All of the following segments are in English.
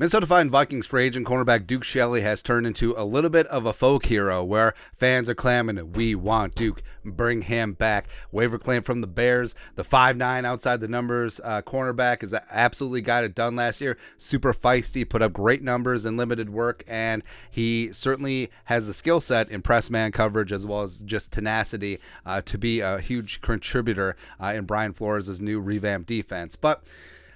Minnesota Vikings free agent cornerback Duke Shelley has turned into a little bit of a folk hero where fans are clamoring, "We want Duke, bring him back." Waiver claim from the Bears. The 5'9" outside the numbers cornerback is absolutely got it done last year. Super feisty, put up great numbers in limited work, and he certainly has the skill set in press man coverage as well as just tenacity to be a huge contributor in Brian Flores' new revamped defense. But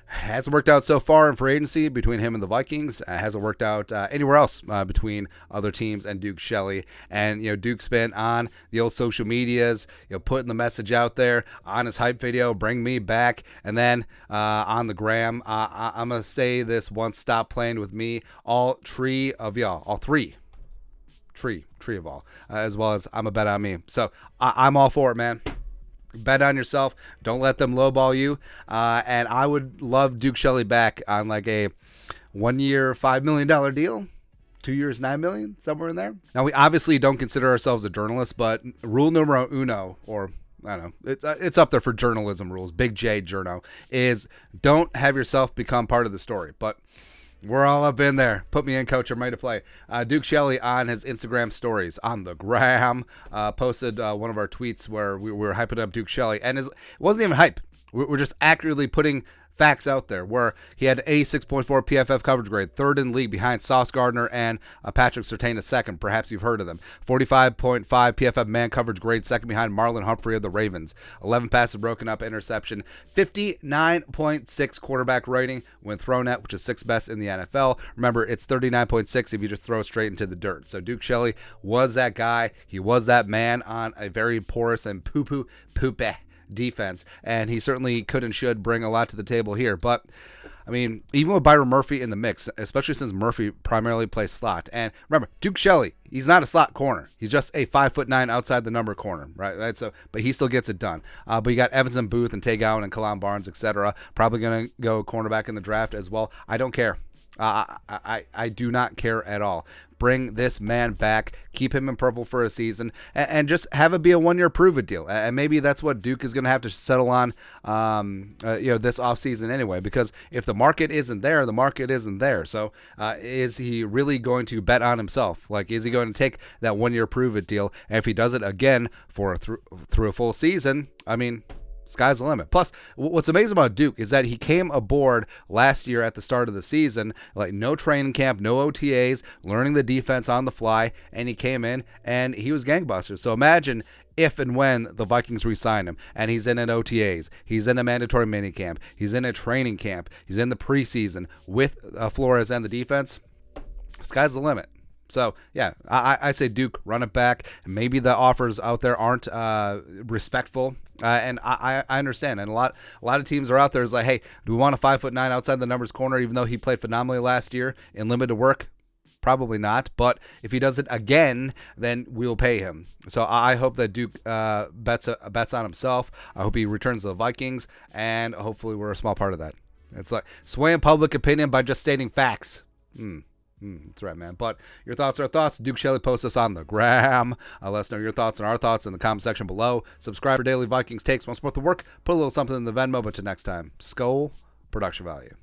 hasn't worked out so far in free agency between him and the Vikings. Hasn't worked out anywhere else between other teams and Duke Shelley. And, Duke's been on the old social medias, putting the message out there on his hype video, "Bring me back." And then on the gram, I'm going to say this once, stop playing with me. All three of y'all, tree of all, as well as I'm a bet on me. So I'm all for it, man. Bet on yourself. Don't let them lowball you. And I would love Duke Shelley back on like a 1 year, $5 million deal. 2 years, $9 million, somewhere in there. Now, we obviously don't consider ourselves a journalist, but rule numero uno, or I don't know, it's up there for journalism rules. Big J journo is don't have yourself become part of the story. But we're all up in there. Put me in, coach. I'm ready to play. Duke Shelley on his Instagram stories on the gram posted one of our tweets where we were hyping up Duke Shelley. And it wasn't even hype. We're just accurately putting facts out there where he had 86.4 PFF coverage grade, third in league behind Sauce Gardner and Patrick Surtain second. Perhaps you've heard of them. 45.5 PFF man coverage grade, second behind Marlon Humphrey of the Ravens. 11 passes broken up, interception. 59.6 quarterback rating when thrown at, which is sixth best in the NFL. Remember, it's 39.6 if you just throw it straight into the dirt. So Duke Shelley was that guy. He was that man on a very porous and poopy defense, and he certainly could and should bring a lot to the table here. But I mean, even with Byron Murphy in the mix, especially since Murphy primarily plays slot, and remember, Duke Shelley, he's not a slot corner, he's just a 5'9" outside the number corner, right? So, but he still gets it done. But you got Evanson Booth and Tay Gowan and Kalon Barnes, etc. Probably going to go cornerback in the draft as well. I don't care. I do not care at all. Bring this man back, keep him in purple for a season, and just have it be a 1 year prove it deal. And maybe that's what Duke is going to have to settle on, this offseason anyway. Because if the market isn't there, the market isn't there. So is he really going to bet on himself? Like, is he going to take that 1 year prove it deal? And if he does it again for through a full season, I mean, sky's the limit. Plus, what's amazing about Duke is that he came aboard last year at the start of the season, like no training camp, no OTAs, learning the defense on the fly, and he came in and he was gangbusters. So imagine if and when the Vikings re-sign him and he's in an OTAs, he's in a mandatory minicamp, he's in a training camp, he's in the preseason with Flores and the defense, sky's the limit. So, yeah, I say Duke, run it back. Maybe the offers out there aren't respectful, and I understand. And a lot of teams are out there is like, hey, do we want a 5'9" outside the numbers corner, even though he played phenomenally last year in limited work? Probably not. But if he does it again, then we'll pay him. So I hope that Duke bets on himself. I hope he returns to the Vikings, and hopefully we're a small part of that. It's like swaying public opinion by just stating facts. That's right, man. But your thoughts are our thoughts. Duke Shelley posts us on the gram. Let us know your thoughts and our thoughts in the comment section below. Subscribe for daily Vikings takes. Want to support the work? Put a little something in the Venmo. But till next time, Skol, production value.